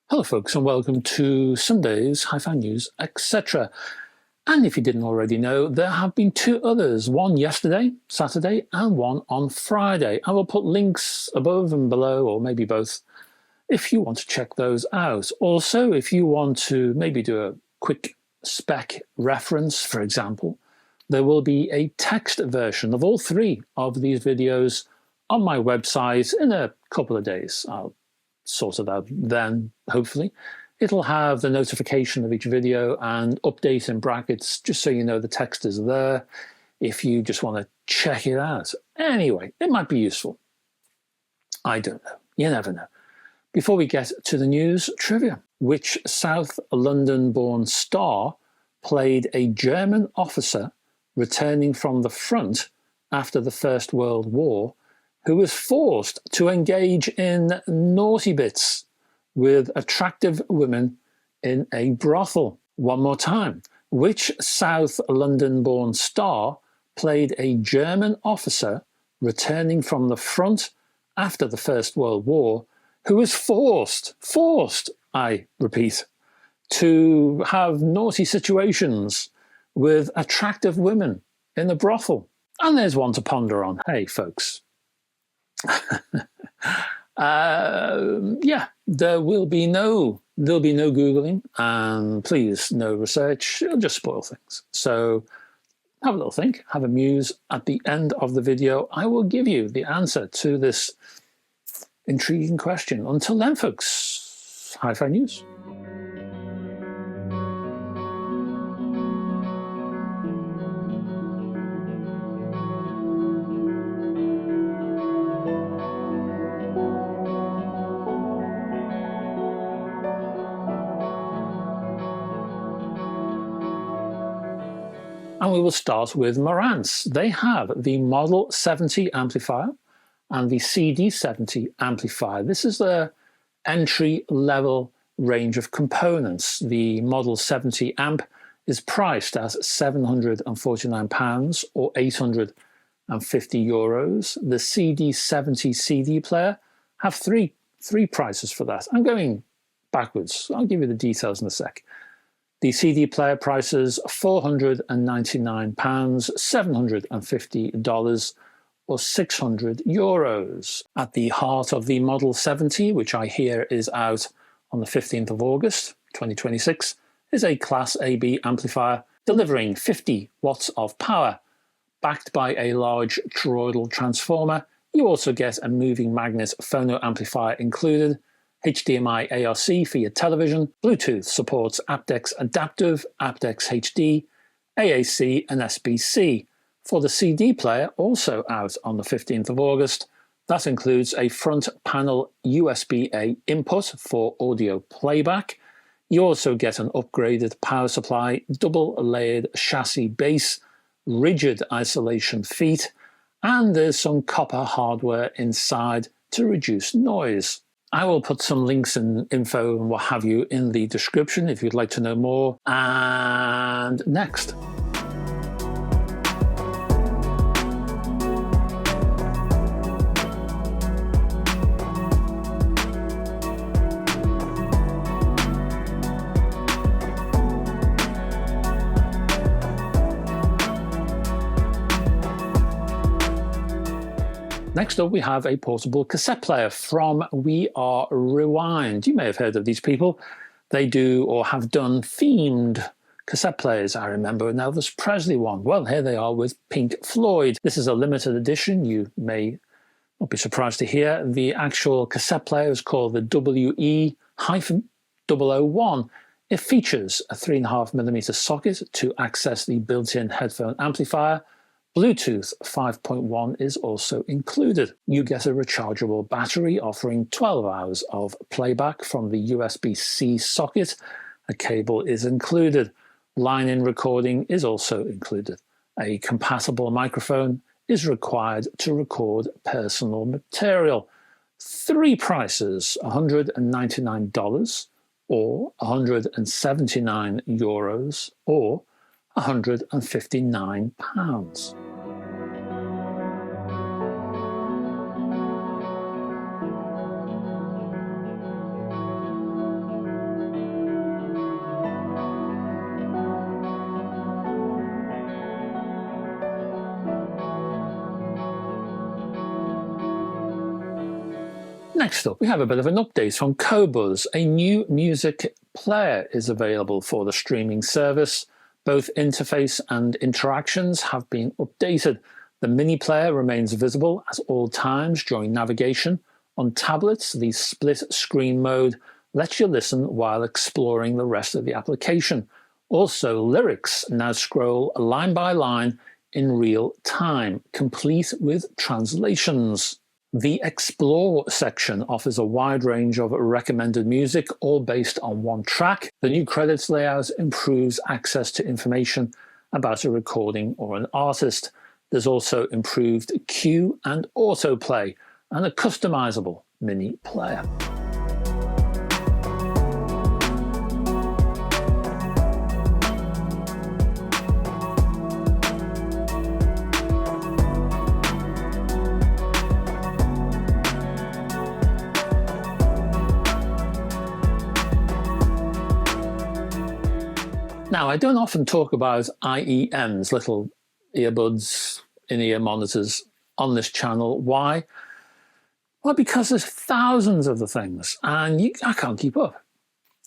Hello folks and welcome to Sunday's Hi-Fi News, etc. And if you didn't already know, there have been two others, one yesterday, Saturday, and one on Friday. I will put links above and below, or maybe both, if you want to check those out. Also, if you want to maybe do a quick spec reference, for example, there will be a text version of all three of these videos on my website in a couple of days. I'll sort it out then, hopefully. It'll have the notification of each video and update in brackets, just so you know the text is there if you just want to check it out. Anyway, it might be useful. I don't know. You never know. Before we get to the news, trivia. Which South London-born star played a German officer returning from the front after the First World War, who was forced to engage in naughty bits with attractive women in a brothel? One more time. Which South London-born star played a German officer returning from the front after the First World War, who was forced, I repeat, to have naughty situations with attractive women in a brothel? And there's one to ponder on. Hey, folks. Yeah, there'll be no Googling, and please, no research. It'll just spoil things. So have a little think, have a muse. At the end of the video, I will give you the answer to this intriguing question. Until then, folks, Hi-Fi News. And we will start with Marantz. They have the Model 70 amplifier and the CD 70 amplifier. This is the entry-level range of components. The Model 70 amp is priced at £749 or €850. The CD 70 CD player have three prices for that. I'm going backwards. I'll give you the details in a sec. The CD player prices £499, $750 or €600. At the heart of the Model 70, which I hear is out on the 15th of August 2026, is a Class AB amplifier delivering 50 watts of power. Backed by a large toroidal transformer, you also get a moving magnet phono amplifier included, HDMI ARC for your television, Bluetooth supports aptX Adaptive, aptX HD, AAC and SBC. For the CD player, also out on the 15th of August, that includes a front panel USB-A input for audio playback. You also get an upgraded power supply, double layered chassis base, rigid isolation feet, and there's some copper hardware inside to reduce noise. I will put some links and info and what have you in the description if you'd like to know more. And next. Next up, we have a portable cassette player from Are Rewind. You may have heard of these people. They do or have done themed cassette players. I remember an Elvis Presley one. Well, here they are with Pink Floyd. This is a limited edition. You may not be surprised to hear. The actual cassette player is called the WE-001. It features a 3.5mm socket to access the built-in headphone amplifier. Bluetooth 5.1 is also included. You get a rechargeable battery offering 12 hours of playback from the USB-C socket. A cable is included. Line-in recording is also included. A compatible microphone is required to record personal material. Three prices, $199 or €179 or £159. Next up, we have a bit of an update from Qobuz. A new music player is available for the streaming service. Both interface and interactions have been updated. The mini player remains visible at all times during navigation. On tablets, the split screen mode lets you listen while exploring the rest of the application. Also, lyrics now scroll line by line in real time, complete with translations. The Explore section offers a wide range of recommended music, all based on one track. The new credits layout improves access to information about a recording or an artist. There's also improved cue and autoplay and a customizable mini player. Now, I don't often talk about IEMs, little earbuds, in-ear monitors, on this channel. Why? Well, because there's thousands of the things, and I can't keep up.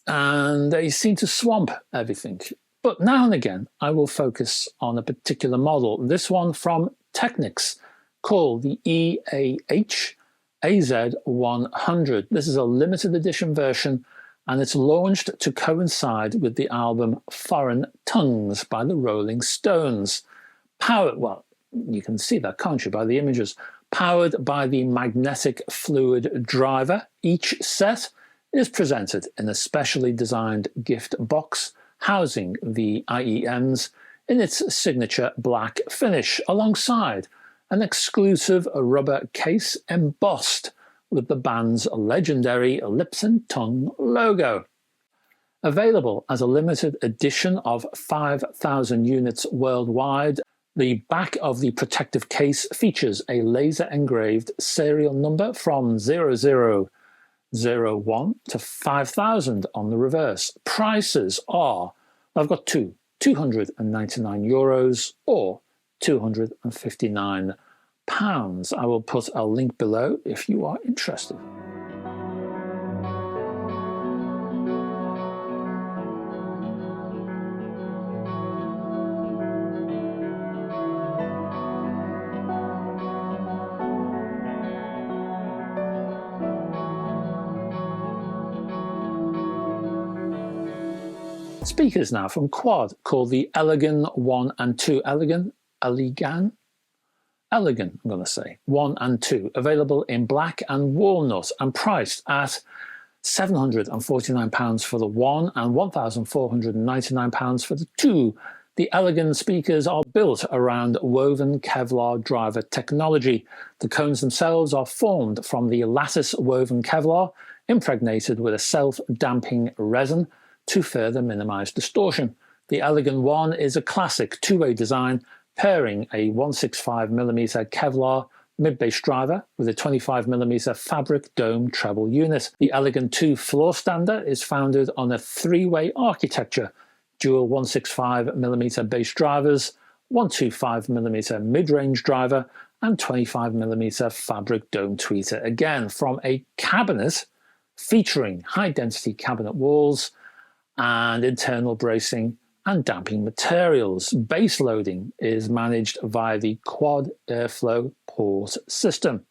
And they seem to swamp everything. But now and again, I will focus on a particular model. This one from Technics, called the EAH AZ100. This is a limited edition version, and it's launched to coincide with the album Foreign Tongues by the Rolling Stones. Well, you can see that, can't you, by the images. Powered by the magnetic fluid driver, each set is presented in a specially designed gift box housing the IEMs in its signature black finish, alongside an exclusive rubber case embossed with the band's legendary lips and tongue logo. Available as a limited edition of 5,000 units worldwide, the back of the protective case features a laser-engraved serial number from 0001 to 5,000 on the reverse. Prices are, I've got two, €299 or £259. I will put a link below if you are interested. Speakers now from Quad, called the Elegan 1 and 2. Elegan, I'm going to say, 1 and 2, available in black and walnut and priced at £749 for the 1 and £1,499 for the 2. The Elegan speakers are built around woven Kevlar driver technology. The cones themselves are formed from the lattice woven Kevlar, impregnated with a self-damping resin to further minimize distortion. The Elegan 1 is a classic two-way design, pairing a 165mm Kevlar mid-bass driver with a 25mm fabric dome treble unit. The Elegan 2 floor stander is founded on a three-way architecture, dual 165mm bass drivers, 125mm mid-range driver, and 25mm fabric dome tweeter, again from a cabinet featuring high-density cabinet walls and internal bracing and damping materials. Bass loading is managed via the quad airflow port system.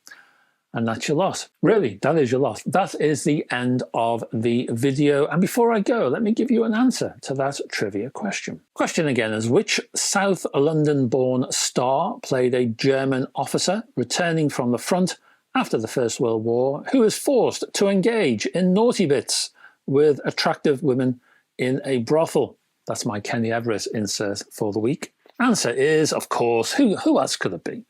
And that's your lot. Really, that is your lot. That is the end of the video. And before I go, let me give you an answer to that trivia question. Question again is, which South London-born star played a German officer returning from the front after the First World War who was forced to engage in naughty bits with attractive women in a brothel? That's my Kenny Everett insert for the week. Answer is, of course, who else could it be?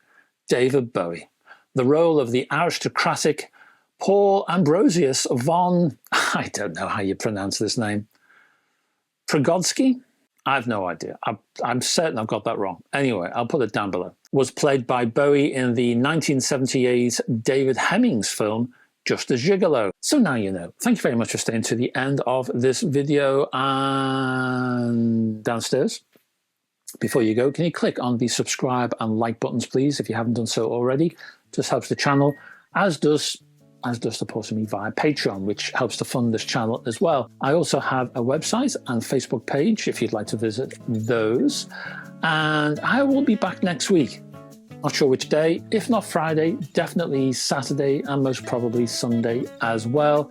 David Bowie. The role of the aristocratic Paul Ambrosius von, I don't know how you pronounce this name, Prigodsky? I have no idea. I'm certain I've got that wrong. Anyway, I'll put it down below. Was played by Bowie in the 1978 David Hemmings film, Just a Gigolo. So now you know. Thank you very much for staying to the end of this video. And downstairs, before you go, can you click on the subscribe and like buttons, please, if you haven't done so already? Just helps the channel, as does as does supporting me via Patreon, which helps to fund this channel as well. I also have a website and Facebook page if you'd like to visit those. And I will be back next week. Not sure which day, if not Friday, definitely Saturday and most probably Sunday as well.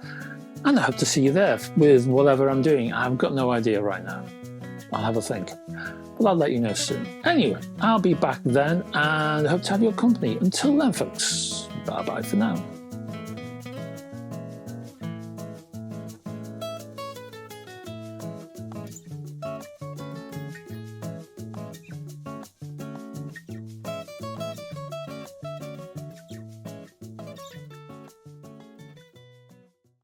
And I hope to see you there with whatever I'm doing. I've got no idea right now. I'll have a think. But I'll let you know soon. Anyway, I'll be back then and hope to have your company. Until then, folks, bye-bye for now.